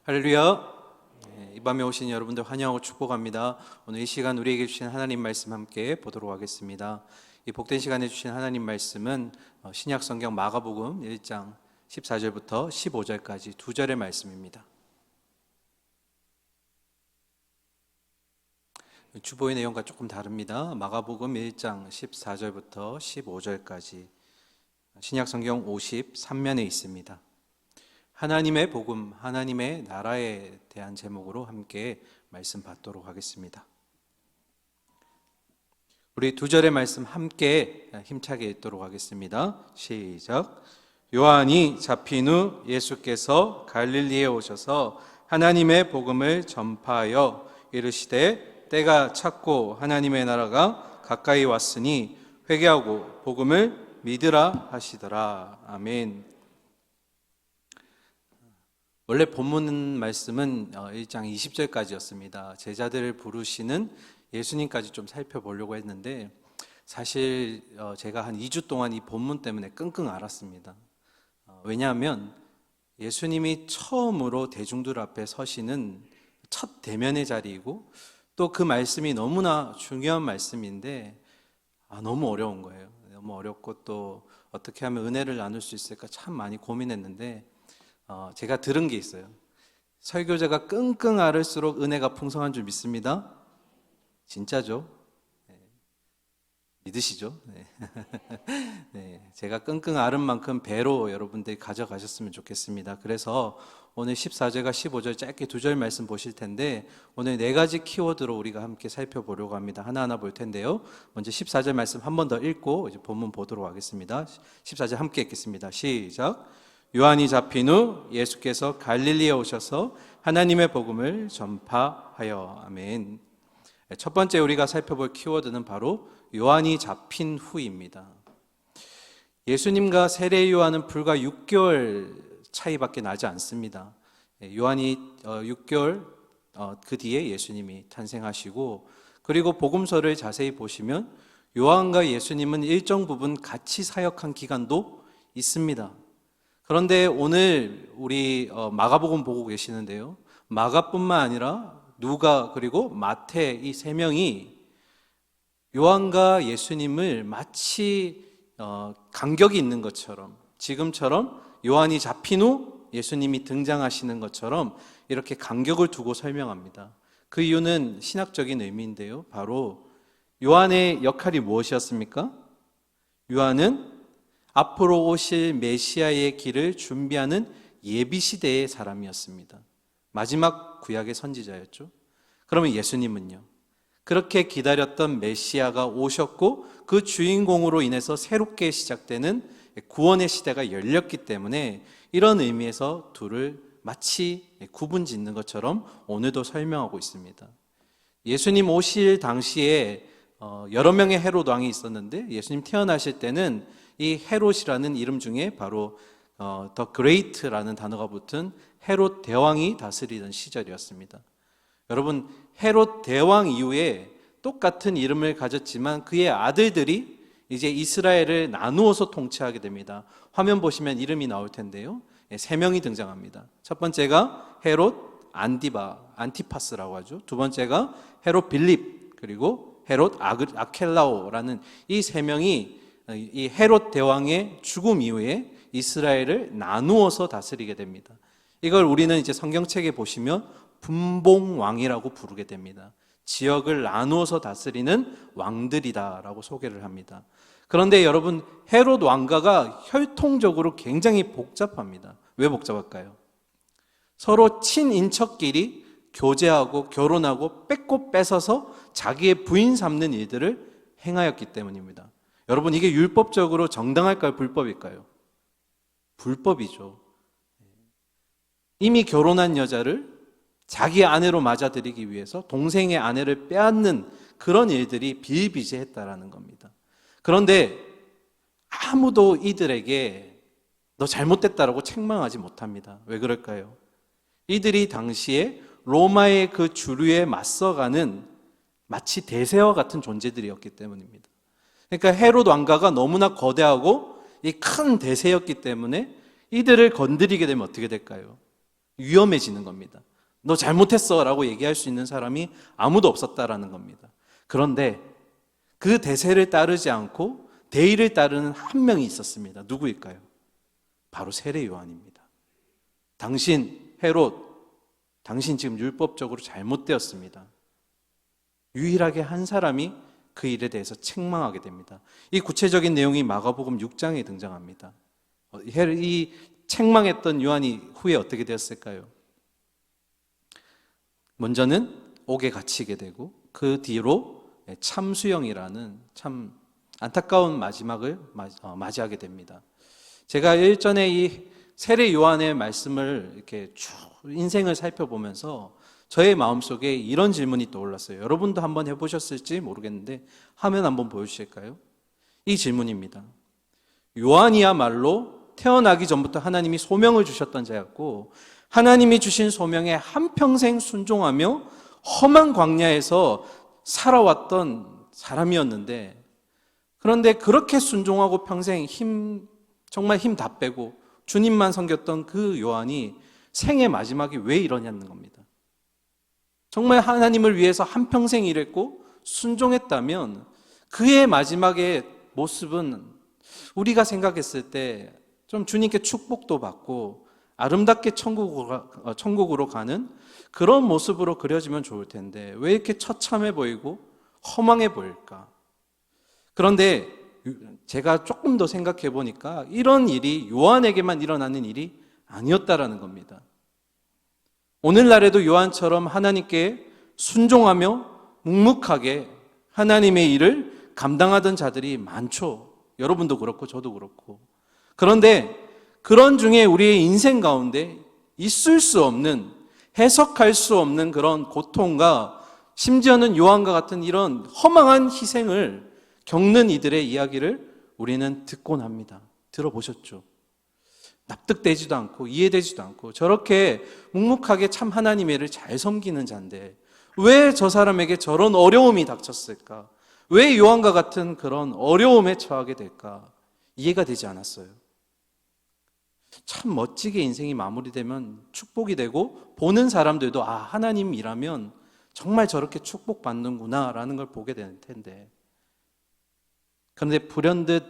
할렐루야. 이 밤에 오신 여러분들 환영하고 축복합니다. 오늘 이 시간 우리에게 주신 하나님 말씀 함께 보도록 하겠습니다. 이 복된 시간에 주신 하나님 말씀은 신약 성경 마가복음 1장 14절부터 15절까지 두 절의 말씀입니다. 주보의 내용과 조금 다릅니다. 마가복음 1장 14절부터 15절까지 신약 성경 53면에 있습니다. 하나님의 복음, 하나님의 나라에 대한 제목으로 함께 말씀 받도록 하겠습니다. 우리 두 절의 말씀 함께 힘차게 읽도록 하겠습니다. 시작. 요한이 잡힌 후 예수께서 갈릴리에 오셔서 하나님의 복음을 전파하여 이르시되 때가 찼고 하나님의 나라가 가까이 왔으니 회개하고 복음을 믿으라 하시더라. 아멘. 원래 본문 말씀은 1장 20절까지였습니다. 제자들을 부르시는 예수님까지 좀 살펴보려고 했는데 사실 제가 한 2주 동안 이 본문 때문에 끙끙 앓았습니다. 왜냐하면 예수님이 처음으로 대중들 앞에 서시는 첫 대면의 자리이고 또 그 말씀이 너무나 중요한 말씀인데 너무 어려운 거예요. 너무 어렵고 또 어떻게 하면 은혜를 나눌 수 있을까 참 많이 고민했는데 제가 들은 게 있어요. 설교자가 끙끙 앓을수록 은혜가 풍성한 줄 믿습니다. 진짜죠? 네. 믿으시죠? 네. 네. 제가 끙끙 앓은 만큼 배로 여러분들이 가져가셨으면 좋겠습니다. 그래서 오늘 14절과 15절 짧게 두 절 말씀 보실 텐데 오늘 네 가지 키워드로 우리가 함께 살펴보려고 합니다. 하나하나 볼 텐데요. 먼저 14절 말씀 한 번 더 읽고 이제 본문 보도록 하겠습니다. 14절 함께 읽겠습니다. 시작. 요한이 잡힌 후 예수께서 갈릴리에 오셔서 하나님의 복음을 전파하여. 아멘. 첫 번째 우리가 살펴볼 키워드는 바로 요한이 잡힌 후입니다. 예수님과 세례 요한은 불과 6개월 차이밖에 나지 않습니다. 요한이 6개월 그 뒤에 예수님이 탄생하시고 그리고 복음서를 자세히 보시면 요한과 예수님은 일정 부분 같이 사역한 기간도 있습니다. 그런데 오늘 우리 마가복음 보고 계시는데요. 마가뿐만 아니라 누가 그리고 마태 이 세 명이 요한과 예수님을 마치 간격이 있는 것처럼 지금처럼 요한이 잡힌 후 예수님이 등장하시는 것처럼 이렇게 간격을 두고 설명합니다. 그 이유는 신학적인 의미인데요. 바로 요한의 역할이 무엇이었습니까? 요한은 앞으로 오실 메시아의 길을 준비하는 예비시대의 사람이었습니다. 마지막 구약의 선지자였죠. 그러면 예수님은요? 그렇게 기다렸던 메시아가 오셨고 그 주인공으로 인해서 새롭게 시작되는 구원의 시대가 열렸기 때문에 이런 의미에서 둘을 마치 구분 짓는 것처럼 오늘도 설명하고 있습니다. 예수님 오실 당시에 여러 명의 헤롯 왕이 있었는데 예수님 태어나실 때는 이 헤롯이라는 이름 중에 바로 더 그레이트라는 단어가 붙은 헤롯 대왕이 다스리던 시절이었습니다. 여러분, 헤롯 대왕 이후에 똑같은 이름을 가졌지만 그의 아들들이 이제 이스라엘을 나누어서 통치하게 됩니다. 화면 보시면 이름이 나올 텐데요. 세 명이 등장합니다. 첫 번째가 헤롯 안티파스라고 하죠. 두 번째가 헤롯 빌립, 그리고 헤롯 아켈라오라는 이 세 명이 이 헤롯 대왕의 죽음 이후에 이스라엘을 나누어서 다스리게 됩니다. 이걸 우리는 이제 성경책에 보시면 분봉왕이라고 부르게 됩니다. 지역을 나누어서 다스리는 왕들이다라고 소개를 합니다. 그런데 여러분, 헤롯 왕가가 혈통적으로 굉장히 복잡합니다. 왜 복잡할까요? 서로 친인척끼리 교제하고 결혼하고 뺏고 뺏어서 자기의 부인 삼는 일들을 행하였기 때문입니다. 여러분, 이게 율법적으로 정당할까요? 불법일까요? 불법이죠. 이미 결혼한 여자를 자기 아내로 맞아들이기 위해서 동생의 아내를 빼앗는 그런 일들이 비일비재했다라는 겁니다. 그런데 아무도 이들에게 너 잘못됐다라고 책망하지 못합니다. 왜 그럴까요? 이들이 당시에 로마의 그 주류에 맞서가는 마치 대세와 같은 존재들이었기 때문입니다. 그러니까 헤롯 왕가가 너무나 거대하고 이 큰 대세였기 때문에 이들을 건드리게 되면 어떻게 될까요? 위험해지는 겁니다. 너 잘못했어 라고 얘기할 수 있는 사람이 아무도 없었다라는 겁니다. 그런데 그 대세를 따르지 않고 대의를 따르는 한 명이 있었습니다. 누구일까요? 바로 세례 요한입니다. 당신 헤롯, 당신 지금 율법적으로 잘못되었습니다. 유일하게 한 사람이 그 일에 대해서 책망하게 됩니다. 이 구체적인 내용이 마가복음 6장에 등장합니다. 이 책망했던 요한이 후에 어떻게 되었을까요? 먼저는 옥에 갇히게 되고 그 뒤로 참수형이라는 참 안타까운 마지막을 맞이하게 됩니다. 제가 일전에 이 세례 요한의 말씀을 이렇게 쭉 인생을 살펴보면서 저의 마음속에 이런 질문이 떠올랐어요. 여러분도 한번 해보셨을지 모르겠는데 화면 한번 보여주실까요? 이 질문입니다. 요한이야말로 태어나기 전부터 하나님이 소명을 주셨던 자였고 하나님이 주신 소명에 한평생 순종하며 험한 광야에서 살아왔던 사람이었는데, 그런데 그렇게 순종하고 평생 정말 힘 다 빼고 주님만 섬겼던 그 요한이 생의 마지막이 왜 이러냐는 겁니다. 정말 하나님을 위해서 한평생 일했고 순종했다면 그의 마지막의 모습은 우리가 생각했을 때 좀 주님께 축복도 받고 아름답게 천국으로 가는 그런 모습으로 그려지면 좋을 텐데 왜 이렇게 처참해 보이고 허망해 보일까? 그런데 제가 조금 더 생각해 보니까 이런 일이 요한에게만 일어나는 일이 아니었다라는 겁니다. 오늘날에도 요한처럼 하나님께 순종하며 묵묵하게 하나님의 일을 감당하던 자들이 많죠. 여러분도 그렇고 저도 그렇고. 그런데 그런 중에 우리의 인생 가운데 있을 수 없는, 해석할 수 없는 그런 고통과 심지어는 요한과 같은 이런 허망한 희생을 겪는 이들의 이야기를 우리는 듣곤 합니다. 들어보셨죠? 납득되지도 않고 이해되지도 않고 저렇게 묵묵하게 참 하나님의 일을 잘 섬기는 자인데 왜 저 사람에게 저런 어려움이 닥쳤을까? 왜 요한과 같은 그런 어려움에 처하게 될까? 이해가 되지 않았어요. 참 멋지게 인생이 마무리되면 축복이 되고 보는 사람들도 아, 하나님이라면 정말 저렇게 축복받는구나 라는 걸 보게 될 텐데, 그런데 불현듯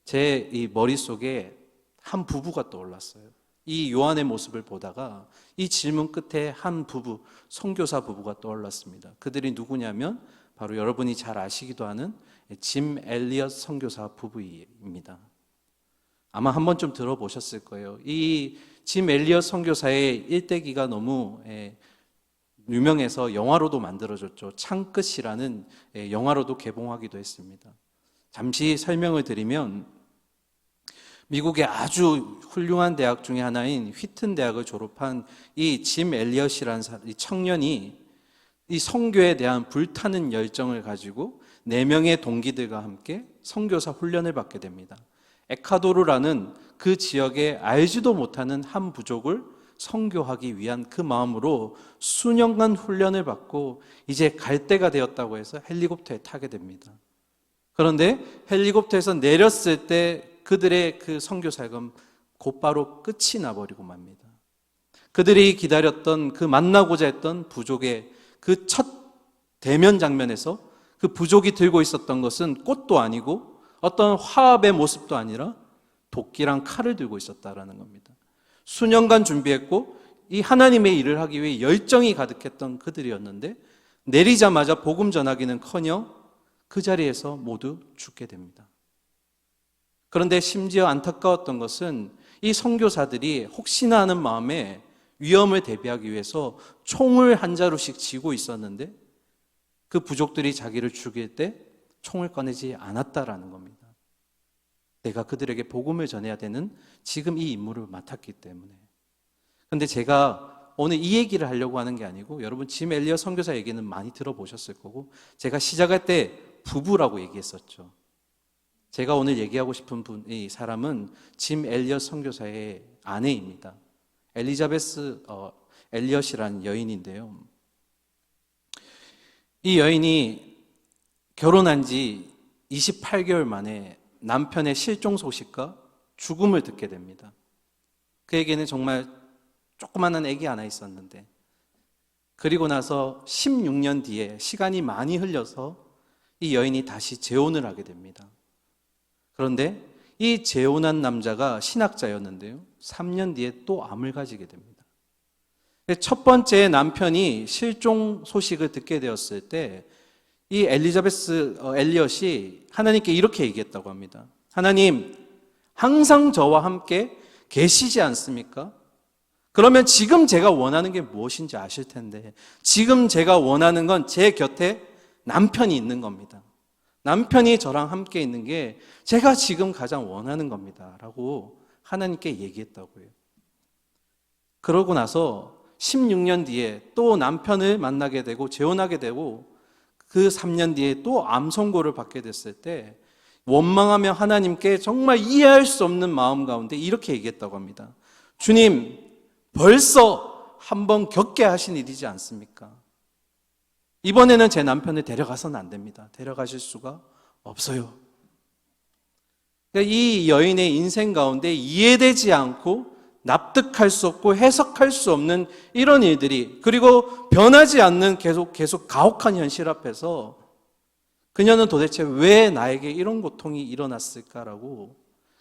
제 이 머릿속에 한 부부가 떠올랐어요. 이 요한의 모습을 보다가 이 질문 끝에 한 부부, 선교사 부부가 떠올랐습니다. 그들이 누구냐면 바로 여러분이 잘 아시기도 하는 짐 엘리엇 선교사 부부입니다. 아마 한 번쯤 들어보셨을 거예요. 이 짐 엘리엇 선교사의 일대기가 너무 유명해서 영화로도 만들어졌죠. 창끝이라는 영화로도 개봉하기도 했습니다. 잠시 설명을 드리면 미국의 아주 훌륭한 대학 중에 하나인 휘튼 대학을 졸업한 이 짐 엘리엇이라는 이 청년이 이 선교에 대한 불타는 열정을 가지고 4명의 동기들과 함께 선교사 훈련을 받게 됩니다. 에콰도르라는 그 지역에 알지도 못하는 한 부족을 선교하기 위한 그 마음으로 수년간 훈련을 받고 이제 갈 때가 되었다고 해서 헬리콥터에 타게 됩니다. 그런데 헬리콥터에서 내렸을 때 그들의 그 선교 사역은 곧바로 끝이 나버리고 맙니다. 그들이 기다렸던 그 만나고자 했던 부족의 그 첫 대면 장면에서 그 부족이 들고 있었던 것은 꽃도 아니고 어떤 화합의 모습도 아니라 도끼랑 칼을 들고 있었다라는 겁니다. 수년간 준비했고 이 하나님의 일을 하기 위해 열정이 가득했던 그들이었는데 내리자마자 복음 전하기는커녕 그 자리에서 모두 죽게 됩니다. 그런데 심지어 안타까웠던 것은 이 선교사들이 혹시나 하는 마음에 위험을 대비하기 위해서 총을 한 자루씩 쥐고 있었는데 그 부족들이 자기를 죽일 때 총을 꺼내지 않았다라는 겁니다. 내가 그들에게 복음을 전해야 되는 지금 이 임무를 맡았기 때문에. 그런데 제가 오늘 이 얘기를 하려고 하는 게 아니고 여러분 짐 엘리엇 선교사 얘기는 많이 들어보셨을 거고 제가 시작할 때 부부라고 얘기했었죠. 제가 오늘 얘기하고 싶은 이 사람은 짐 엘리엇 선교사의 아내입니다. 엘리자베스 엘리엇이라는 여인인데요. 이 여인이 결혼한 지 28개월 만에 남편의 실종 소식과 죽음을 듣게 됩니다. 그에게는 정말 조그마한 아기 하나 있었는데, 그리고 나서 16년 뒤에 시간이 많이 흘려서 이 여인이 다시 재혼을 하게 됩니다. 그런데 이 재혼한 남자가 신학자였는데요, 3년 뒤에 또 암을 가지게 됩니다. 첫 번째 남편이 실종 소식을 듣게 되었을 때 이 엘리자베스 엘리엇이 하나님께 이렇게 얘기했다고 합니다. 하나님, 항상 저와 함께 계시지 않습니까? 그러면 지금 제가 원하는 게 무엇인지 아실 텐데, 지금 제가 원하는 건 제 곁에 남편이 있는 겁니다. 남편이 저랑 함께 있는 게 제가 지금 가장 원하는 겁니다 라고 하나님께 얘기했다고요. 그러고 나서 16년 뒤에 또 남편을 만나게 되고 재혼하게 되고, 그 3년 뒤에 또 암 선고를 받게 됐을 때 원망하며 하나님께 정말 이해할 수 없는 마음 가운데 이렇게 얘기했다고 합니다. 주님, 벌써 한번 겪게 하신 일이지 않습니까? 이번에는 제 남편을 데려가서는 안 됩니다. 데려가실 수가 없어요. 이 여인의 인생 가운데 이해되지 않고 납득할 수 없고 해석할 수 없는 이런 일들이, 그리고 변하지 않는 계속 가혹한 현실 앞에서 그녀는 도대체 왜 나에게 이런 고통이 일어났을까라고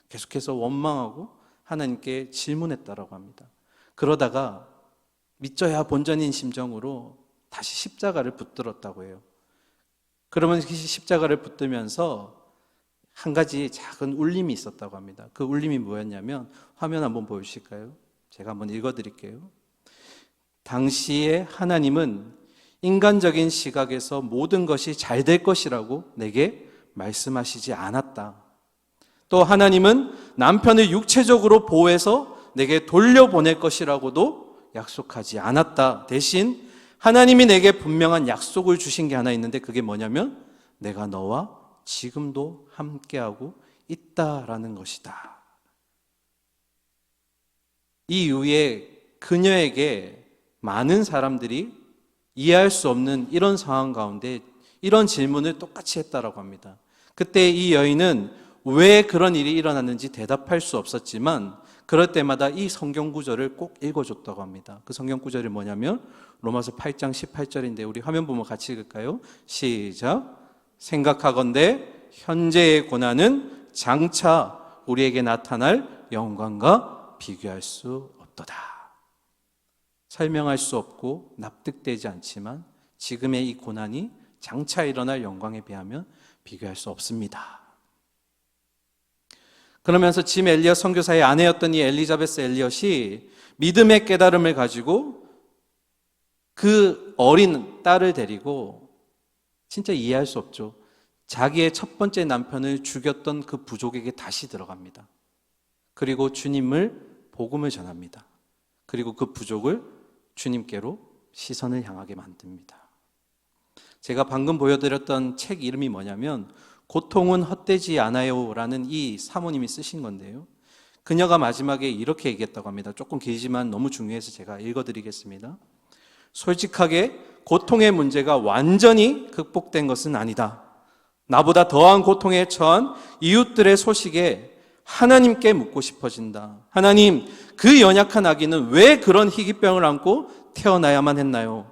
계속해서 원망하고 하나님께 질문했다라고 합니다. 그러다가 믿져야 본전인 심정으로 다시 십자가를 붙들었다고 해요. 그러면 십자가를 붙들면서 한 가지 작은 울림이 있었다고 합니다. 그 울림이 뭐였냐면, 화면 한번 보여주실까요? 제가 한번 읽어드릴게요. 당시에 하나님은 인간적인 시각에서 모든 것이 잘 될 것이라고 내게 말씀하시지 않았다. 또 하나님은 남편을 육체적으로 보호해서 내게 돌려보낼 것이라고도 약속하지 않았다. 대신 하나님이 내게 분명한 약속을 주신 게 하나 있는데, 그게 뭐냐면 내가 너와 지금도 함께하고 있다라는 것이다. 이 이후에 그녀에게 많은 사람들이 이해할 수 없는 이런 상황 가운데 이런 질문을 똑같이 했다라고 합니다. 그때 이 여인은 왜 그런 일이 일어났는지 대답할 수 없었지만, 그럴 때마다 이 성경 구절을 꼭 읽어줬다고 합니다. 그 성경 구절이 뭐냐면 로마서 8장 18절인데, 우리 화면 보면 같이 읽을까요? 시작. 생각하건대 현재의 고난은 장차 우리에게 나타날 영광과 비교할 수 없도다. 설명할 수 없고 납득되지 않지만 지금의 이 고난이 장차 일어날 영광에 비하면 비교할 수 없습니다. 그러면서 짐 엘리엇 선교사의 아내였던 이 엘리자베스 엘리엇이 믿음의 깨달음을 가지고 그 어린 딸을 데리고, 진짜 이해할 수 없죠, 자기의 첫 번째 남편을 죽였던 그 부족에게 다시 들어갑니다. 그리고 주님을 복음을 전합니다. 그리고 그 부족을 주님께로 시선을 향하게 만듭니다. 제가 방금 보여드렸던 책 이름이 뭐냐면 고통은 헛되지 않아요 라는 이 사모님이 쓰신 건데요, 그녀가 마지막에 이렇게 얘기했다고 합니다. 조금 길지만 너무 중요해서 제가 읽어드리겠습니다. 솔직하게 고통의 문제가 완전히 극복된 것은 아니다. 나보다 더한 고통에 처한 이웃들의 소식에 하나님께 묻고 싶어진다. 하나님, 그 연약한 아기는 왜 그런 희귀병을 안고 태어나야만 했나요?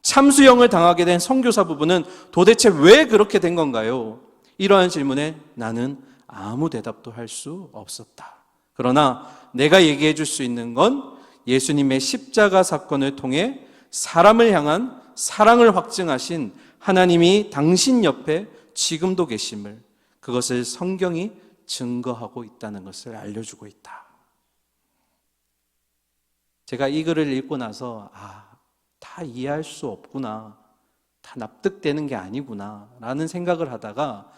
참수형을 당하게 된 선교사 부부는 도대체 왜 그렇게 된 건가요? 이러한 질문에 나는 아무 대답도 할 수 없었다. 그러나 내가 얘기해 줄 수 있는 건 예수님의 십자가 사건을 통해 사람을 향한 사랑을 확증하신 하나님이 당신 옆에 지금도 계심을, 그것을 성경이 증거하고 있다는 것을 알려주고 있다. 제가 이 글을 읽고 나서 다 이해할 수 없구나, 다 납득되는 게 아니구나 라는 생각을 하다가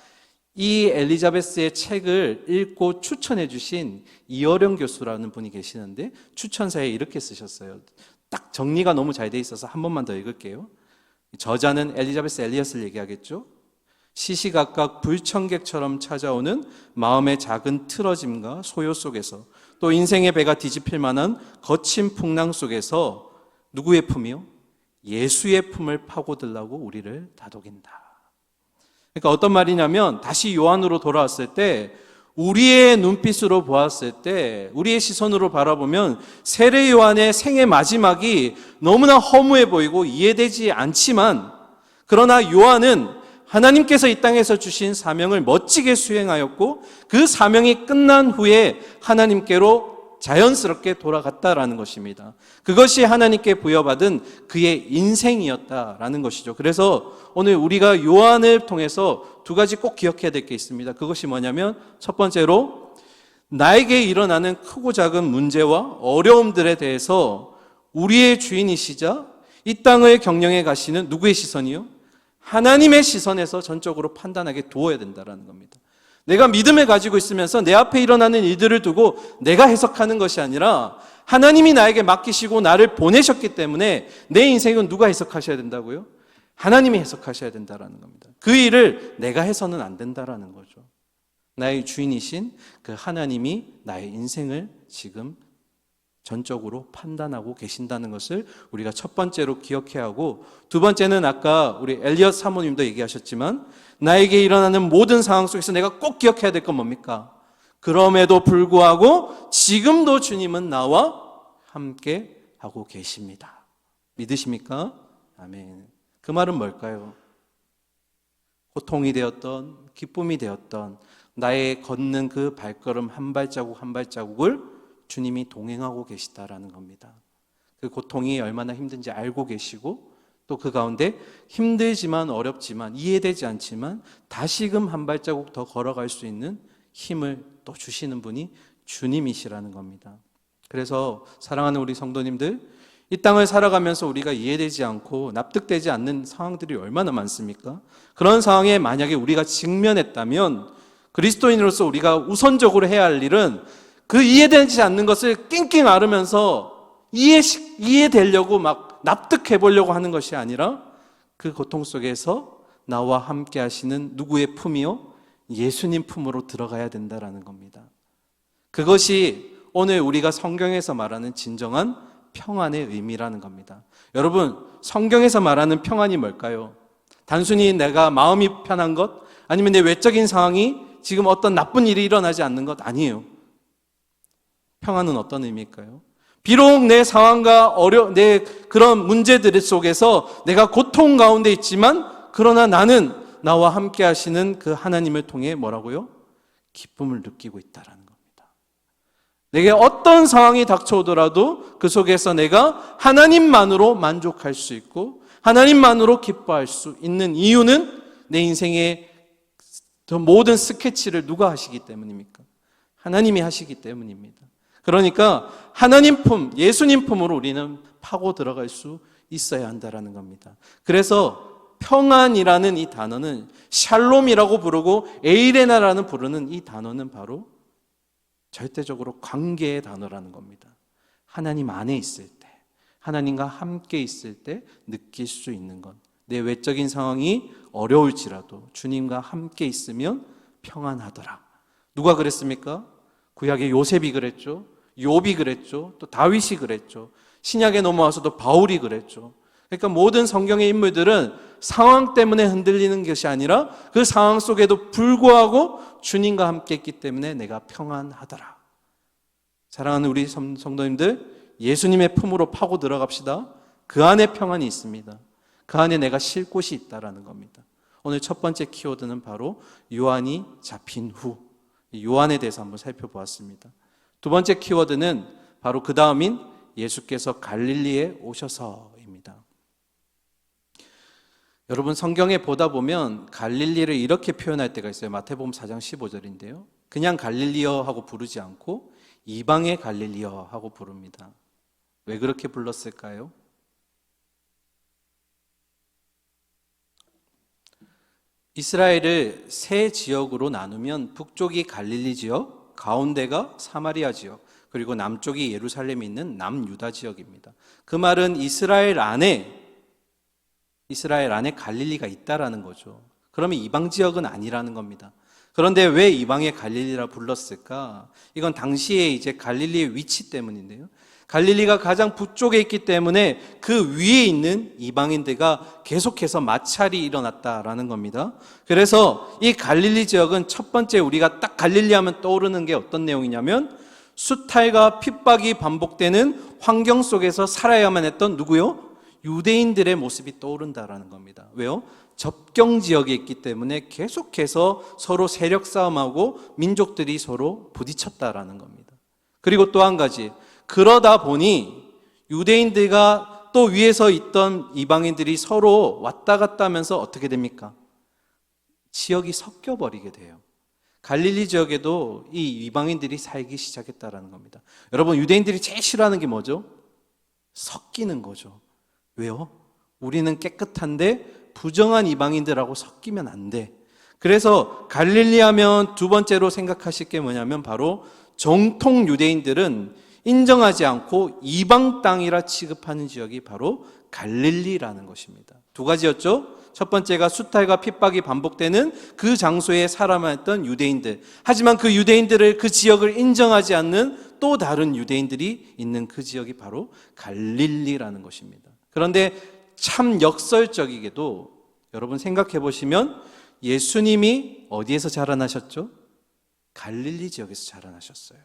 이 엘리자베스의 책을 읽고 추천해 주신 이어령 교수라는 분이 계시는데 추천사에 이렇게 쓰셨어요. 딱 정리가 너무 잘 돼 있어서 한 번만 더 읽을게요. 저자는 엘리자베스 엘리엇을 얘기하겠죠. 시시각각 불청객처럼 찾아오는 마음의 작은 틀어짐과 소요 속에서, 또 인생의 배가 뒤집힐 만한 거친 풍랑 속에서 누구의 품이요? 예수의 품을 파고들라고 우리를 다독인다. 그러니까 어떤 말이냐면, 다시 요한으로 돌아왔을 때 우리의 눈빛으로 보았을 때, 우리의 시선으로 바라보면 세례 요한의 생애 마지막이 너무나 허무해 보이고 이해되지 않지만, 그러나 요한은 하나님께서 이 땅에서 주신 사명을 멋지게 수행하였고 그 사명이 끝난 후에 하나님께로 자연스럽게 돌아갔다라는 것입니다. 그것이 하나님께 부여받은 그의 인생이었다라는 것이죠. 그래서 오늘 우리가 요한을 통해서 두 가지 꼭 기억해야 될 게 있습니다. 그것이 뭐냐면, 첫 번째로 나에게 일어나는 크고 작은 문제와 어려움들에 대해서 우리의 주인이시자 이 땅을 경영해 가시는 누구의 시선이요? 하나님의 시선에서 전적으로 판단하게 두어야 된다는 겁니다. 내가 믿음을 가지고 있으면서 내 앞에 일어나는 일들을 두고 내가 해석하는 것이 아니라 하나님이 나에게 맡기시고 나를 보내셨기 때문에 내 인생은 누가 해석하셔야 된다고요? 하나님이 해석하셔야 된다는 겁니다. 그 일을 내가 해서는 안 된다는 거죠. 나의 주인이신 그 하나님이 나의 인생을 지금 전적으로 판단하고 계신다는 것을 우리가 첫 번째로 기억해야 하고, 두 번째는 아까 우리 엘리엇 사모님도 얘기하셨지만 나에게 일어나는 모든 상황 속에서 내가 꼭 기억해야 될 건 뭡니까? 그럼에도 불구하고 지금도 주님은 나와 함께 하고 계십니다. 믿으십니까? 아멘. 그 말은 뭘까요? 고통이 되었던, 기쁨이 되었던 나의 걷는 그 발걸음 한 발자국 한 발자국을 주님이 동행하고 계시다라는 겁니다. 그 고통이 얼마나 힘든지 알고 계시고, 또 그 가운데 힘들지만 어렵지만 이해되지 않지만 다시금 한 발자국 더 걸어갈 수 있는 힘을 또 주시는 분이 주님이시라는 겁니다. 그래서 사랑하는 우리 성도님들, 이 땅을 살아가면서 우리가 이해되지 않고 납득되지 않는 상황들이 얼마나 많습니까? 그런 상황에 만약에 우리가 직면했다면 그리스도인으로서 우리가 우선적으로 해야 할 일은 그 이해되지 않는 것을 낑낑 앓으면서 이해되려고 막 납득해 보려고 하는 것이 아니라 그 고통 속에서 나와 함께 하시는 누구의 품이요? 예수님 품으로 들어가야 된다라는 겁니다. 그것이 오늘 우리가 성경에서 말하는 진정한 평안의 의미라는 겁니다. 여러분, 성경에서 말하는 평안이 뭘까요? 단순히 내가 마음이 편한 것, 아니면 내 외적인 상황이 지금 어떤 나쁜 일이 일어나지 않는 것 아니에요. 평안은 어떤 의미일까요? 비록 내 상황과 내 그런 문제들 속에서 내가 고통 가운데 있지만, 그러나 나는 나와 함께 하시는 그 하나님을 통해 뭐라고요? 기쁨을 느끼고 있다라는 겁니다. 내게 어떤 상황이 닥쳐오더라도 그 속에서 내가 하나님만으로 만족할 수 있고 하나님만으로 기뻐할 수 있는 이유는 내 인생의 모든 스케치를 누가 하시기 때문입니까? 하나님이 하시기 때문입니다. 그러니까 하나님 품, 예수님 품으로 우리는 파고 들어갈 수 있어야 한다는 겁니다. 그래서 평안이라는 이 단어는 샬롬이라고 부르고 에이레나라는 부르는 이 단어는 바로 절대적으로 관계의 단어라는 겁니다. 하나님 안에 있을 때, 하나님과 함께 있을 때 느낄 수 있는 것. 내 외적인 상황이 어려울지라도 주님과 함께 있으면 평안하더라. 누가 그랬습니까? 구약의 요셉이 그랬죠. 욥이 그랬죠. 또 다윗이 그랬죠. 신약에 넘어와서도 바울이 그랬죠. 그러니까 모든 성경의 인물들은 상황 때문에 흔들리는 것이 아니라 그 상황 속에도 불구하고 주님과 함께 있기 때문에 내가 평안하더라. 사랑하는 우리 성도님들, 예수님의 품으로 파고 들어갑시다. 그 안에 평안이 있습니다. 그 안에 내가 쉴 곳이 있다라는 겁니다. 오늘 첫 번째 키워드는 바로 요한이 잡힌 후, 요한에 대해서 한번 살펴보았습니다. 두 번째 키워드는 바로 그 다음인 예수께서 갈릴리에 오셔서입니다. 여러분, 성경에 보다 보면 갈릴리를 이렇게 표현할 때가 있어요. 마태복음 4장 15절인데요. 그냥 갈릴리여 하고 부르지 않고 이방의 갈릴리여 하고 부릅니다. 왜 그렇게 불렀을까요? 이스라엘을 세 지역으로 나누면 북쪽이 갈릴리 지역, 가운데가 사마리아 지역, 그리고 남쪽이 예루살렘이 있는 남유다 지역입니다. 그 말은 이스라엘 안에 갈릴리가 있다라는 거죠. 그러면 이방 지역은 아니라는 겁니다. 그런데 왜 이방의 갈릴리라 불렀을까? 이건 당시에 이제 갈릴리의 위치 때문인데요. 갈릴리가 가장 북쪽에 있기 때문에 그 위에 있는 이방인들과 계속해서 마찰이 일어났다라는 겁니다. 그래서 이 갈릴리 지역은 첫 번째 우리가 딱 갈릴리 하면 떠오르는 게 어떤 내용이냐면 수탈과 핍박이 반복되는 환경 속에서 살아야만 했던 누구요? 유대인들의 모습이 떠오른다라는 겁니다. 왜요? 접경 지역에 있기 때문에 계속해서 서로 세력 싸움하고 민족들이 서로 부딪혔다라는 겁니다. 그리고 또 한 가지, 그러다 보니 유대인들과 또 위에서 있던 이방인들이 서로 왔다 갔다 하면서 어떻게 됩니까? 지역이 섞여버리게 돼요. 갈릴리 지역에도 이 이방인들이 살기 시작했다라는 겁니다. 여러분, 유대인들이 제일 싫어하는 게 뭐죠? 섞이는 거죠. 왜요? 우리는 깨끗한데 부정한 이방인들하고 섞이면 안 돼. 그래서 갈릴리 하면 두 번째로 생각하실 게 뭐냐면 바로 정통 유대인들은 인정하지 않고 이방 땅이라 취급하는 지역이 바로 갈릴리라는 것입니다. 두 가지였죠. 첫 번째가 수탈과 핍박이 반복되는 그 장소에 살아왔던 유대인들. 하지만 그 유대인들을, 그 지역을 인정하지 않는 또 다른 유대인들이 있는 그 지역이 바로 갈릴리라는 것입니다. 그런데 참 역설적이게도 여러분 생각해 보시면 예수님이 어디에서 자라나셨죠? 갈릴리 지역에서 자라나셨어요.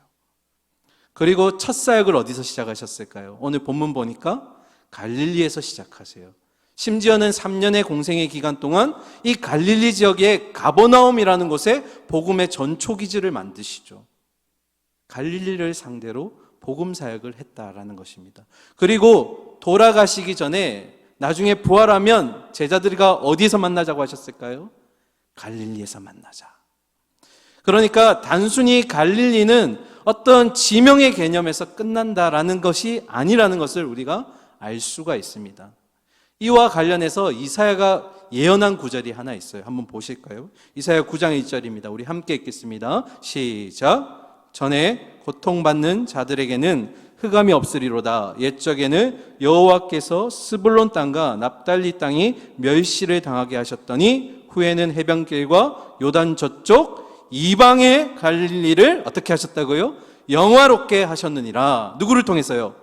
그리고 첫 사역을 어디서 시작하셨을까요? 오늘 본문 보니까 갈릴리에서 시작하세요. 심지어는 3년의 공생의 기간 동안 이 갈릴리 지역의 가버나움이라는 곳에 복음의 전초기지를 만드시죠. 갈릴리를 상대로 복음 사역을 했다라는 것입니다. 그리고 돌아가시기 전에 나중에 부활하면 제자들과 어디에서 만나자고 하셨을까요? 갈릴리에서 만나자. 그러니까 단순히 갈릴리는 어떤 지명의 개념에서 끝난다라는 것이 아니라는 것을 우리가 알 수가 있습니다. 이와 관련해서 이사야가 예언한 구절이 하나 있어요. 한번 보실까요? 이사야 9장 1절입니다. 우리 함께 읽겠습니다. 시작. 전에 고통받는 자들에게는 흑암이 없으리로다. 옛적에는 여호와께서 스불론 땅과 납달리 땅이 멸시를 당하게 하셨더니 후에는 해변길과 요단 저쪽 이방의 갈릴리를 어떻게 하셨다고요? 영화롭게 하셨느니라. 누구를 통해서요?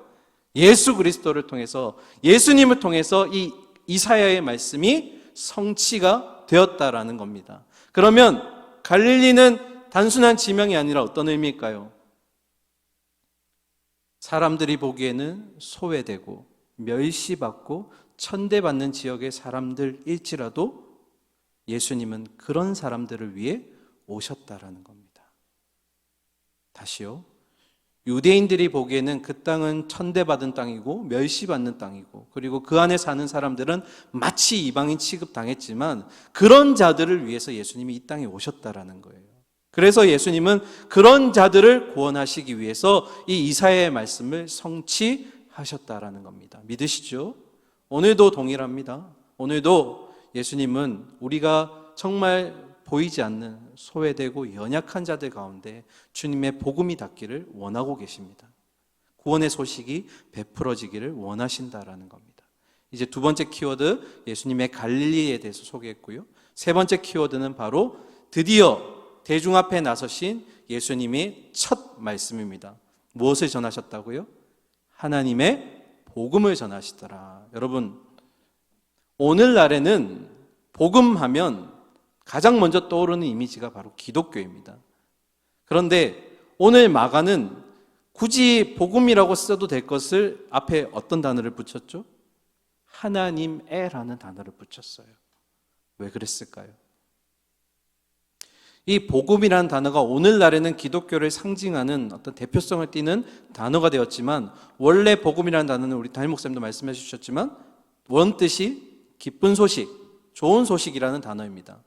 예수 그리스도를 통해서, 예수님을 통해서 이 이사야의 말씀이 성취가 되었다라는 겁니다. 그러면 갈릴리는 단순한 지명이 아니라 어떤 의미일까요? 사람들이 보기에는 소외되고 멸시받고 천대받는 지역의 사람들일지라도 예수님은 그런 사람들을 위해 오셨다라는 겁니다. 다시요. 유대인들이 보기에는 그 땅은 천대받은 땅이고 멸시받는 땅이고, 그리고 그 안에 사는 사람들은 마치 이방인 취급당했지만 그런 자들을 위해서 예수님이 이 땅에 오셨다라는 거예요. 그래서 예수님은 그런 자들을 구원하시기 위해서 이 이사야의 말씀을 성취하셨다라는 겁니다. 믿으시죠? 오늘도 동일합니다. 오늘도 예수님은 우리가 정말 보이지 않는 소외되고 연약한 자들 가운데 주님의 복음이 닿기를 원하고 계십니다. 구원의 소식이 베풀어지기를 원하신다라는 겁니다. 이제 두 번째 키워드, 예수님의 갈릴리에 대해서 소개했고요. 세 번째 키워드는 바로 드디어 대중 앞에 나서신 예수님의 첫 말씀입니다. 무엇을 전하셨다고요? 하나님의 복음을 전하시더라. 여러분, 오늘날에는 복음하면 가장 먼저 떠오르는 이미지가 바로 기독교입니다. 그런데 오늘 마가는 굳이 복음이라고 써도 될 것을 앞에 어떤 단어를 붙였죠? 하나님의라는 단어를 붙였어요. 왜 그랬을까요? 이 복음이라는 단어가 오늘날에는 기독교를 상징하는 어떤 대표성을 띠는 단어가 되었지만, 원래 복음이라는 단어는 우리 담임 목사님도 말씀해 주셨지만 원뜻이 기쁜 소식, 좋은 소식이라는 단어입니다.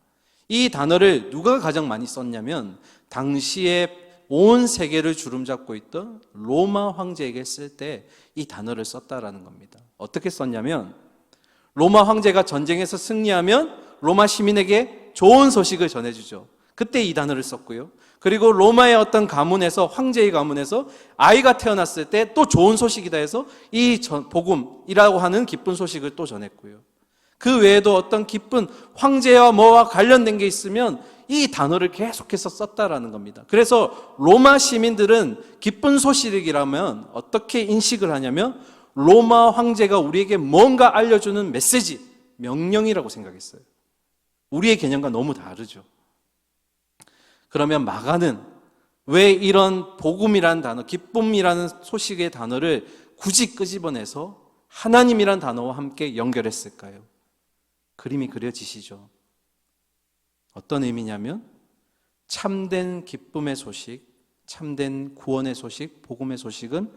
이 단어를 누가 가장 많이 썼냐면 당시에 온 세계를 주름잡고 있던 로마 황제에게 쓸 때 이 단어를 썼다라는 겁니다. 어떻게 썼냐면, 로마 황제가 전쟁에서 승리하면 로마 시민에게 좋은 소식을 전해주죠. 그때 이 단어를 썼고요. 그리고 로마의 어떤 가문에서, 황제의 가문에서 아이가 태어났을 때 또 좋은 소식이다 해서 이 복음이라고 하는 기쁜 소식을 또 전했고요. 그 외에도 어떤 기쁜 황제와 뭐와 관련된 게 있으면 이 단어를 계속해서 썼다라는 겁니다. 그래서 로마 시민들은 기쁜 소식이라면 어떻게 인식을 하냐면 로마 황제가 우리에게 뭔가 알려주는 메시지, 명령이라고 생각했어요. 우리의 개념과 너무 다르죠. 그러면 마가는 왜 이런 복음이라는 단어, 기쁨이라는 소식의 단어를 굳이 끄집어내서 하나님이란 단어와 함께 연결했을까요? 그림이 그려지시죠. 어떤 의미냐면 참된 기쁨의 소식, 참된 구원의 소식, 복음의 소식은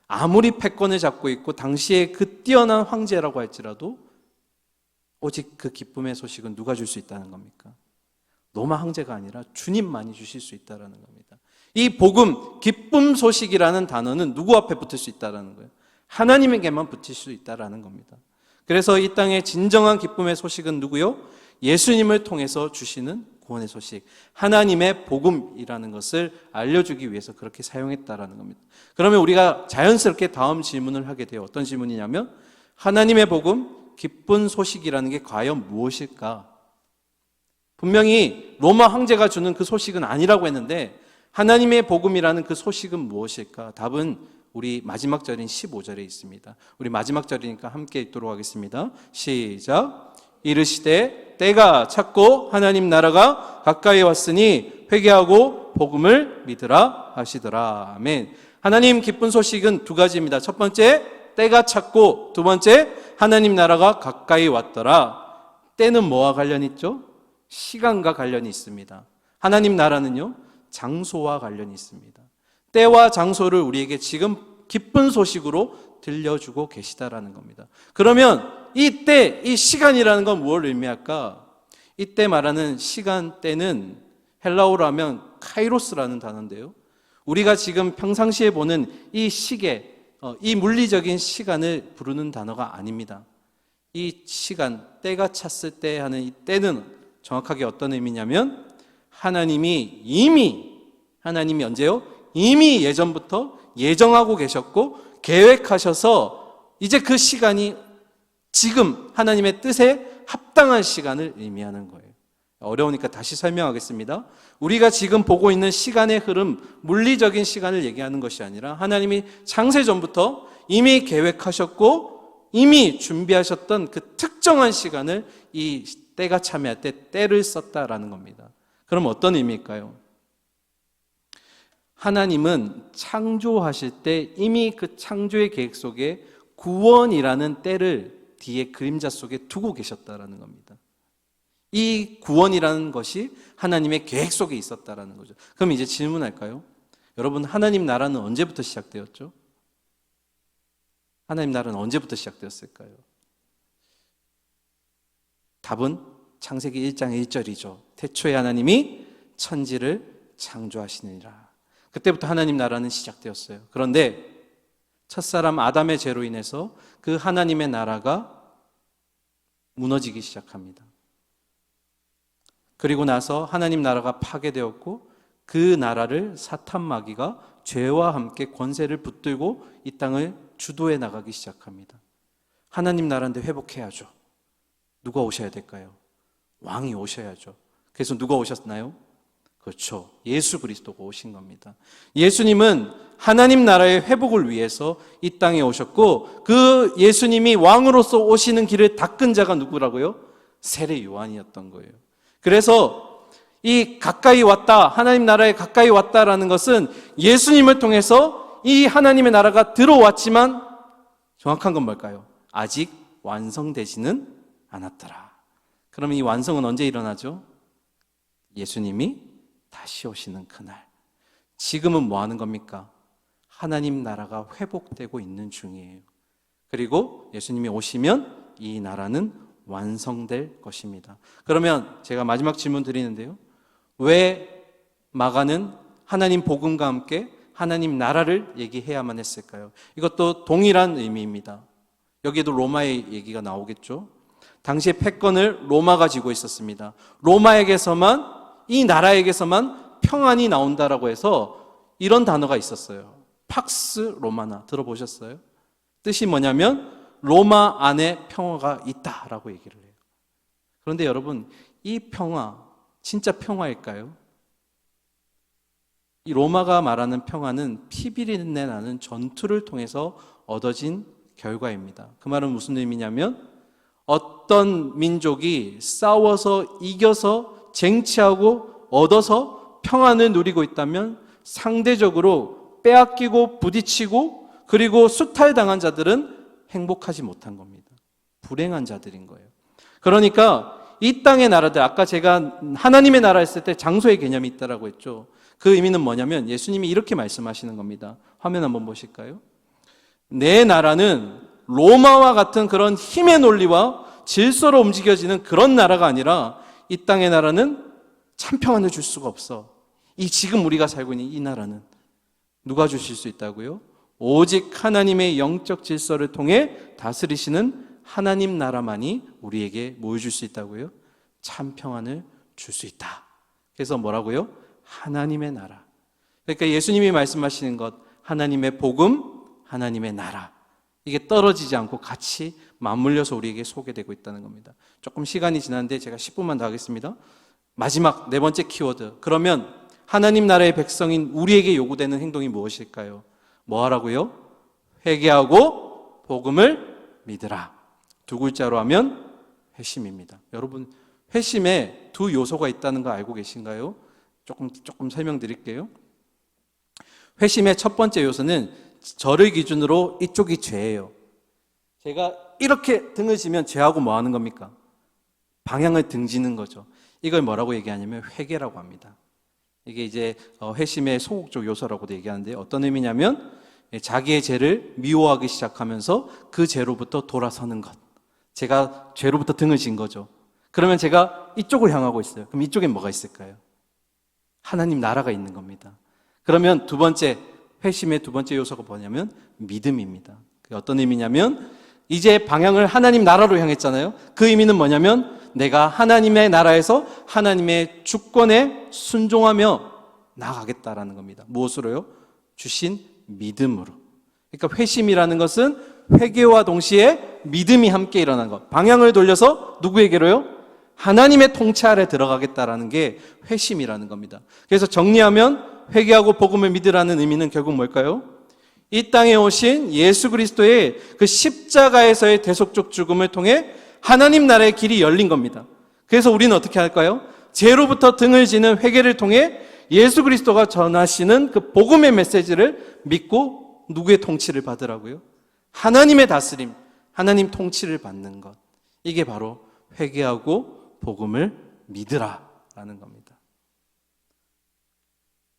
아무리 패권을 잡고 있고 당시에 그 뛰어난 황제라고 할지라도 오직 그 기쁨의 소식은 누가 줄 수 있다는 겁니까? 로마 황제가 아니라 주님만이 주실 수 있다는 겁니다. 이 복음, 기쁨 소식이라는 단어는 누구 앞에 붙을 수 있다는 거예요? 하나님에게만 붙일 수 있다는 겁니다. 그래서 이 땅의 진정한 기쁨의 소식은 누구요? 예수님을 통해서 주시는 구원의 소식, 하나님의 복음이라는 것을 알려주기 위해서 그렇게 사용했다라는 겁니다. 그러면 우리가 자연스럽게 다음 질문을 하게 돼요. 어떤 질문이냐면 하나님의 복음, 기쁜 소식이라는 게 과연 무엇일까? 분명히 로마 황제가 주는 그 소식은 아니라고 했는데 하나님의 복음이라는 그 소식은 무엇일까? 답은 우리 마지막 절인 15절에 있습니다. 우리 마지막 절이니까 함께 읽도록 하겠습니다. 시작. 이르시되 때가 찼고 하나님 나라가 가까이 왔으니 회개하고 복음을 믿으라 하시더라. 아멘. 하나님 기쁜 소식은 두 가지입니다. 첫 번째, 때가 찼고, 두 번째, 하나님 나라가 가까이 왔더라. 때는 뭐와 관련이 있죠? 시간과 관련이 있습니다. 하나님 나라는요, 장소와 관련이 있습니다. 때와 장소를 우리에게 지금 기쁜 소식으로 들려주고 계시다라는 겁니다. 그러면 이 때, 이 시간이라는 건 무엇을 의미할까? 이때 말하는 시간대는 헬라어로 하면 카이로스라는 단어인데요. 우리가 지금 평상시에 보는 이 시계, 이 물리적인 시간을 부르는 단어가 아닙니다. 이 시간, 때가 찼을 때 하는 이 때는 정확하게 어떤 의미냐면 하나님이 언제요? 이미 예전부터 예정하고 계셨고 계획하셔서 이제 그 시간이 지금 하나님의 뜻에 합당한 시간을 의미하는 거예요. 어려우니까 다시 설명하겠습니다. 우리가 지금 보고 있는 시간의 흐름, 물리적인 시간을 얘기하는 것이 아니라 하나님이 창세전부터 이미 계획하셨고 이미 준비하셨던 그 특정한 시간을 이 때가 참여할 때 때를 썼다라는 겁니다. 그럼 어떤 의미일까요? 하나님은 창조하실 때 이미 그 창조의 계획 속에 구원이라는 때를 뒤에 그림자 속에 두고 계셨다라는 겁니다. 이 구원이라는 것이 하나님의 계획 속에 있었다라는 거죠. 그럼 이제 질문할까요? 여러분, 하나님 나라는 언제부터 시작되었죠? 하나님 나라는 언제부터 시작되었을까요? 답은 창세기 1장 1절이죠. 태초에 하나님이 천지를 창조하시느니라. 그때부터 하나님 나라는 시작되었어요. 그런데 첫사람 아담의 죄로 인해서 그 하나님의 나라가 무너지기 시작합니다. 그리고 나서 하나님 나라가 파괴되었고 그 나라를 사탄 마귀가 죄와 함께 권세를 붙들고 이 땅을 주도해 나가기 시작합니다. 하나님 나라인데 회복해야죠. 누가 오셔야 될까요? 왕이 오셔야죠. 그래서 누가 오셨나요? 그렇죠. 예수 그리스도가 오신 겁니다. 예수님은 하나님 나라의 회복을 위해서 이 땅에 오셨고 그 예수님이 왕으로서 오시는 길을 닦은 자가 누구라고요? 세례 요한이었던 거예요. 그래서 이 가까이 왔다, 하나님 나라에 가까이 왔다라는 것은 예수님을 통해서 이 하나님의 나라가 들어왔지만 정확한 건 뭘까요? 아직 완성되지는 않았더라. 그러면 이 완성은 언제 일어나죠? 예수님이 다시 오시는 그날. 지금은 뭐 하는 겁니까? 하나님 나라가 회복되고 있는 중이에요. 그리고 예수님이 오시면 이 나라는 완성될 것입니다. 그러면 제가 마지막 질문 드리는데요. 왜 마가는 하나님 복음과 함께 하나님 나라를 얘기해야만 했을까요? 이것도 동일한 의미입니다. 여기에도 로마의 얘기가 나오겠죠. 당시에 패권을 로마가 쥐고 있었습니다. 로마에게서만, 이 나라에게서만 평안이 나온다라고 해서 이런 단어가 있었어요. 팍스 로마나 들어보셨어요? 뜻이 뭐냐면 로마 안에 평화가 있다라고 얘기를 해요. 그런데 여러분, 이 평화, 진짜 평화일까요? 이 로마가 말하는 평화는 피비린내 나는 전투를 통해서 얻어진 결과입니다. 그 말은 무슨 의미냐면 어떤 민족이 싸워서 이겨서 쟁취하고 얻어서 평안을 누리고 있다면 상대적으로 빼앗기고 부딪히고 그리고 수탈당한 자들은 행복하지 못한 겁니다. 불행한 자들인 거예요. 그러니까 이 땅의 나라들, 아까 제가 하나님의 나라 했을 때 장소의 개념이 있다라고 했죠. 그 의미는 뭐냐면 예수님이 이렇게 말씀하시는 겁니다. 화면 한번 보실까요? 내 나라는 로마와 같은 그런 힘의 논리와 질서로 움직여지는 그런 나라가 아니라 이 땅의 나라는 참 평안을 줄 수가 없어. 이 지금 우리가 살고 있는 이 나라는 누가 주실 수 있다고요? 오직 하나님의 영적 질서를 통해 다스리시는 하나님 나라만이 우리에게 뭘 줄 수 있다고요? 참 평안을 줄 수 있다. 그래서 뭐라고요? 하나님의 나라. 그러니까 예수님이 말씀하시는 것, 하나님의 복음, 하나님의 나라. 이게 떨어지지 않고 같이 맞물려서 우리에게 소개되고 있다는 겁니다. 조금 시간이 지났는데 제가 10분만 더 하겠습니다. 마지막 네 번째 키워드. 그러면 하나님 나라의 백성인 우리에게 요구되는 행동이 무엇일까요? 뭐 하라고요? 회개하고 복음을 믿으라. 두 글자로 하면 회심입니다. 여러분, 회심에 두 요소가 있다는 거 알고 계신가요? 조금 설명드릴게요. 회심의 첫 번째 요소는 저를 기준으로 이쪽이 죄예요. 제가 이렇게 등을 지면 죄하고 뭐 하는 겁니까? 방향을 등지는 거죠. 이걸 뭐라고 얘기하냐면 회개라고 합니다. 이게 이제 회심의 소극적 요소라고도 얘기하는데 어떤 의미냐면 자기의 죄를 미워하기 시작하면서 그 죄로부터 돌아서는 것. 제가 죄로부터 등을 진 거죠. 그러면 제가 이쪽을 향하고 있어요. 그럼 이쪽엔 뭐가 있을까요? 하나님 나라가 있는 겁니다. 그러면 두 번째, 회심의 두 번째 요소가 뭐냐면 믿음입니다. 그게 어떤 의미냐면 이제 방향을 하나님 나라로 향했잖아요. 그 의미는 뭐냐면 내가 하나님의 나라에서 하나님의 주권에 순종하며 나아가겠다라는 겁니다. 무엇으로요? 주신 믿음으로. 그러니까 회심이라는 것은 회개와 동시에 믿음이 함께 일어나는 것. 방향을 돌려서 누구에게로요? 하나님의 통치 아래 들어가겠다라는 게 회심이라는 겁니다. 그래서 정리하면 회개하고 복음을 믿으라는 의미는 결국 뭘까요? 이 땅에 오신 예수 그리스도의 그 십자가에서의 대속적 죽음을 통해 하나님 나라의 길이 열린 겁니다. 그래서 우리는 어떻게 할까요? 죄로부터 등을 지는 회개를 통해 예수 그리스도가 전하시는 그 복음의 메시지를 믿고 누구의 통치를 받으라고요? 하나님의 다스림, 하나님 통치를 받는 것. 이게 바로 회개하고 복음을 믿으라라는 겁니다.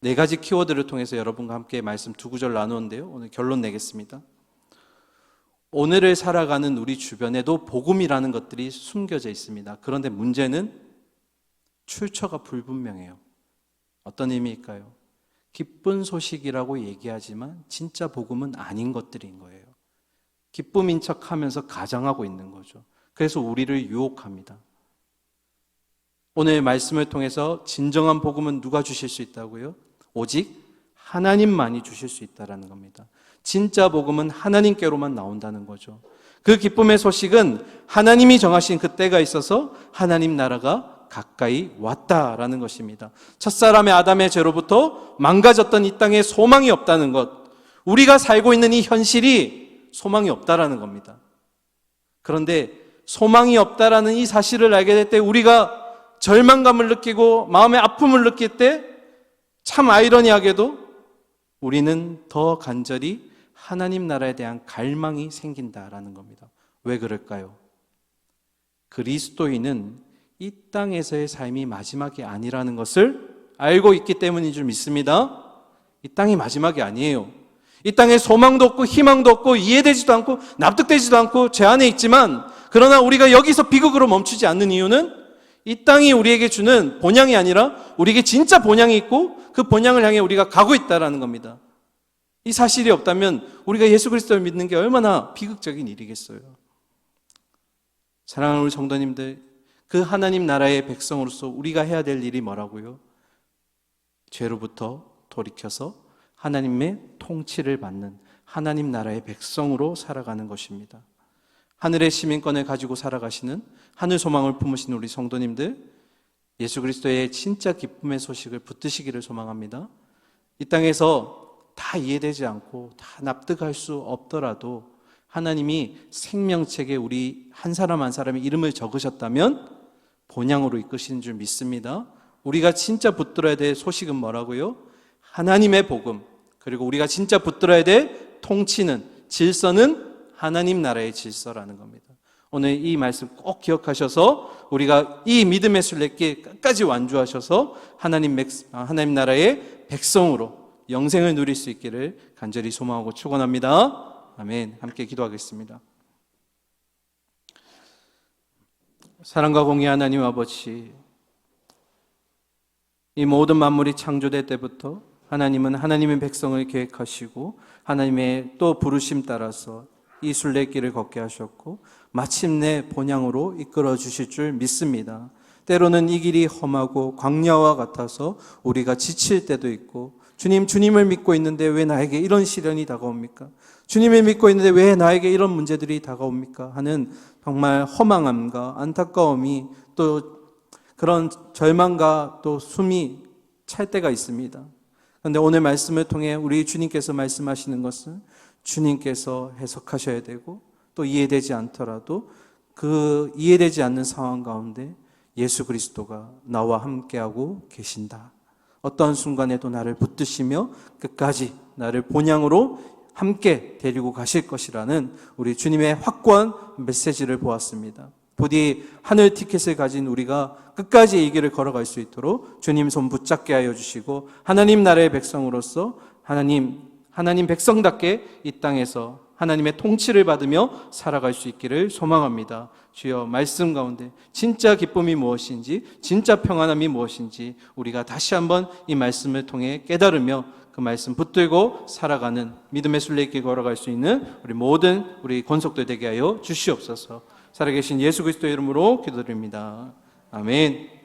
네 가지 키워드를 통해서 여러분과 함께 말씀 두 구절 나누는데요. 오늘 결론 내겠습니다. 오늘을 살아가는 우리 주변에도 복음이라는 것들이 숨겨져 있습니다. 그런데 문제는 출처가 불분명해요. 어떤 의미일까요? 기쁜 소식이라고 얘기하지만 진짜 복음은 아닌 것들인 거예요. 기쁨인 척하면서 가장하고 있는 거죠. 그래서 우리를 유혹합니다. 오늘 말씀을 통해서 진정한 복음은 누가 주실 수 있다고요? 오직 하나님만이 주실 수 있다는 겁니다. 진짜 복음은 하나님께로만 나온다는 거죠. 그 기쁨의 소식은 하나님이 정하신 그 때가 있어서 하나님 나라가 가까이 왔다라는 것입니다. 첫사람의 아담의 죄로부터 망가졌던 이 땅에 소망이 없다는 것, 우리가 살고 있는 이 현실이 소망이 없다라는 겁니다. 그런데 소망이 없다라는 이 사실을 알게 될 때 우리가 절망감을 느끼고 마음의 아픔을 느낄 때 참 아이러니하게도 우리는 더 간절히 하나님 나라에 대한 갈망이 생긴다라는 겁니다. 왜 그럴까요? 그리스도인은 이 땅에서의 삶이 마지막이 아니라는 것을 알고 있기 때문인 줄 믿습니다. 이 땅이 마지막이 아니에요. 이 땅에 소망도 없고 희망도 없고 이해되지도 않고 납득되지도 않고 죄 안에 있지만, 그러나 우리가 여기서 비극으로 멈추지 않는 이유는 이 땅이 우리에게 주는 본향이 아니라 우리에게 진짜 본향이 있고 그 본향을 향해 우리가 가고 있다는 겁니다. 이 사실이 없다면 우리가 예수 그리스도를 믿는 게 얼마나 비극적인 일이겠어요. 사랑하는 우리 성도님들, 그 하나님 나라의 백성으로서 우리가 해야 될 일이 뭐라고요? 죄로부터 돌이켜서 하나님의 통치를 받는 하나님 나라의 백성으로 살아가는 것입니다. 하늘의 시민권을 가지고 살아가시는 하늘 소망을 품으신 우리 성도님들, 예수 그리스도의 진짜 기쁨의 소식을 붙드시기를 소망합니다. 이 땅에서 다 이해되지 않고 다 납득할 수 없더라도 하나님이 생명책에 우리 한 사람 한 사람의 이름을 적으셨다면 본향으로 이끄시는 줄 믿습니다. 우리가 진짜 붙들어야 될 소식은 뭐라고요? 하나님의 복음, 그리고 우리가 진짜 붙들어야 될 통치는, 질서는 하나님 나라의 질서라는 겁니다. 오늘 이 말씀 꼭 기억하셔서 우리가 이 믿음의 순례길 끝까지 완주하셔서 하나님 나라의 백성으로 영생을 누릴 수 있기를 간절히 소망하고 축원합니다. 아멘. 함께 기도하겠습니다. 사랑과 공의 하나님 아버지, 이 모든 만물이 창조될 때부터 하나님은 하나님의 백성을 계획하시고 하나님의 또 부르심 따라서 이 순례길을 걷게 하셨고 마침내 본향으로 이끌어 주실 줄 믿습니다. 때로는 이 길이 험하고 광야와 같아서 우리가 지칠 때도 있고, 주님을 믿고 있는데 왜 나에게 이런 시련이 다가옵니까? 주님을 믿고 있는데 왜 나에게 이런 문제들이 다가옵니까? 하는 정말 허망함과 안타까움이, 또 그런 절망과 또 숨이 찰 때가 있습니다. 그런데 오늘 말씀을 통해 우리 주님께서 말씀하시는 것은 주님께서 해석하셔야 되고, 또 이해되지 않더라도 그 이해되지 않는 상황 가운데 예수 그리스도가 나와 함께하고 계신다. 어떠한 순간에도 나를 붙드시며 끝까지 나를 본향으로 함께 데리고 가실 것이라는 우리 주님의 확고한 메시지를 보았습니다. 부디 하늘 티켓을 가진 우리가 끝까지 이 길을 걸어갈 수 있도록 주님 손 붙잡게 하여 주시고, 하나님 나라의 백성으로서 하나님 백성답게 이 땅에서 하나님의 통치를 받으며 살아갈 수 있기를 소망합니다. 주여, 말씀 가운데 진짜 기쁨이 무엇인지, 진짜 평안함이 무엇인지 우리가 다시 한번 이 말씀을 통해 깨달으며 그 말씀 붙들고 살아가는 믿음의 순례길 걸어갈 수 있는 우리 권속들 되게 하여 주시옵소서. 살아계신 예수 그리스도의 이름으로 기도드립니다. 아멘.